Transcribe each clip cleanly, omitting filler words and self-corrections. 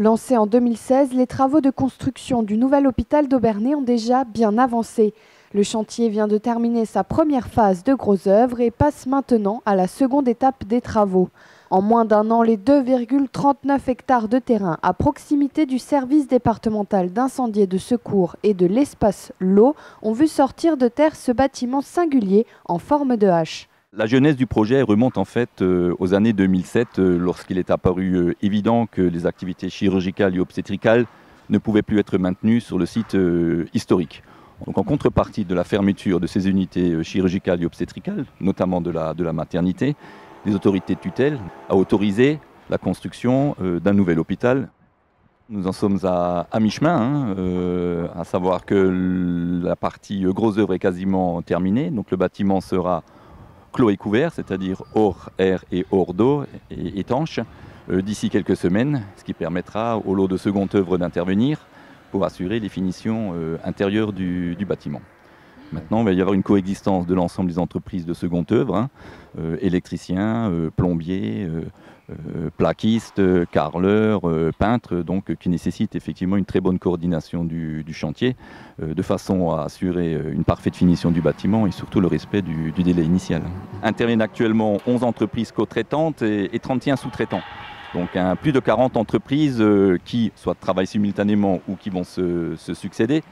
Lancés en 2016, les travaux de construction du nouvel hôpital d'Aubernais ont déjà bien avancé. Le chantier vient de terminer sa première phase de gros œuvres et passe maintenant à la seconde étape des travaux. En moins d'un an, les 2,39 hectares de terrain à proximité du service départemental d'incendie et de secours et de l'espace l'eau ont vu sortir de terre ce bâtiment singulier en forme de hache. La genèse du projet remonte en fait aux années 2007, lorsqu'il est apparu évident que les activités chirurgicales et obstétricales ne pouvaient plus être maintenues sur le site historique. Donc en contrepartie de la fermeture de ces unités chirurgicales et obstétricales, notamment de la maternité, les autorités de tutelle ont autorisé la construction d'un nouvel hôpital. Nous en sommes à mi-chemin, à savoir que la partie gros œuvre est quasiment terminée, donc le bâtiment sera clos et couvert, c'est-à-dire hors air et hors d'eau, et étanche, d'ici quelques semaines, ce qui permettra au lot de seconde œuvre d'intervenir pour assurer les finitions intérieures du bâtiment. Maintenant, il va y avoir une coexistence de l'ensemble des entreprises de seconde œuvre, électriciens, plombiers, plaquistes, carreleurs, peintres, donc qui nécessitent effectivement une très bonne coordination du chantier, de façon à assurer une parfaite finition du bâtiment et surtout le respect du délai initial. Interviennent actuellement 11 entreprises co-traitantes et 31 sous-traitants. Donc plus de 40 entreprises qui soit travaillent simultanément ou qui vont se succéder.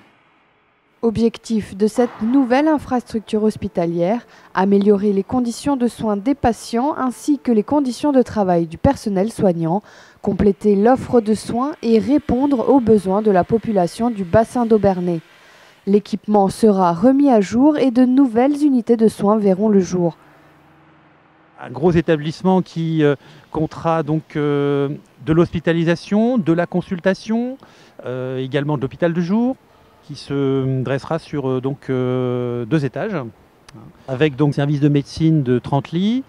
Objectif de cette nouvelle infrastructure hospitalière, améliorer les conditions de soins des patients ainsi que les conditions de travail du personnel soignant, compléter l'offre de soins et répondre aux besoins de la population du bassin d'Aubernais. L'équipement sera remis à jour et de nouvelles unités de soins verront le jour. Un gros établissement qui comptera donc de l'hospitalisation, de la consultation, également de l'hôpital de jour, qui se dressera sur 2 étages, avec donc service de médecine de 30 lits.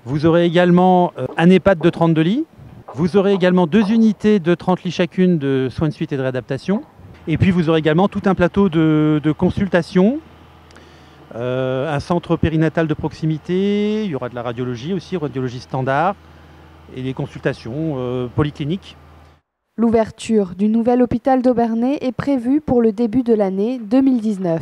Vous aurez également un EHPAD de 32 lits. Vous aurez également 2 unités de 30 lits chacune de soins de suite et de réadaptation. Et puis vous aurez également tout un plateau de consultation, un centre périnatal de proximité, il y aura de la radiologie aussi, radiologie standard, et des consultations polycliniques. L'ouverture du nouvel hôpital d'Aubernais est prévue pour le début de l'année 2019.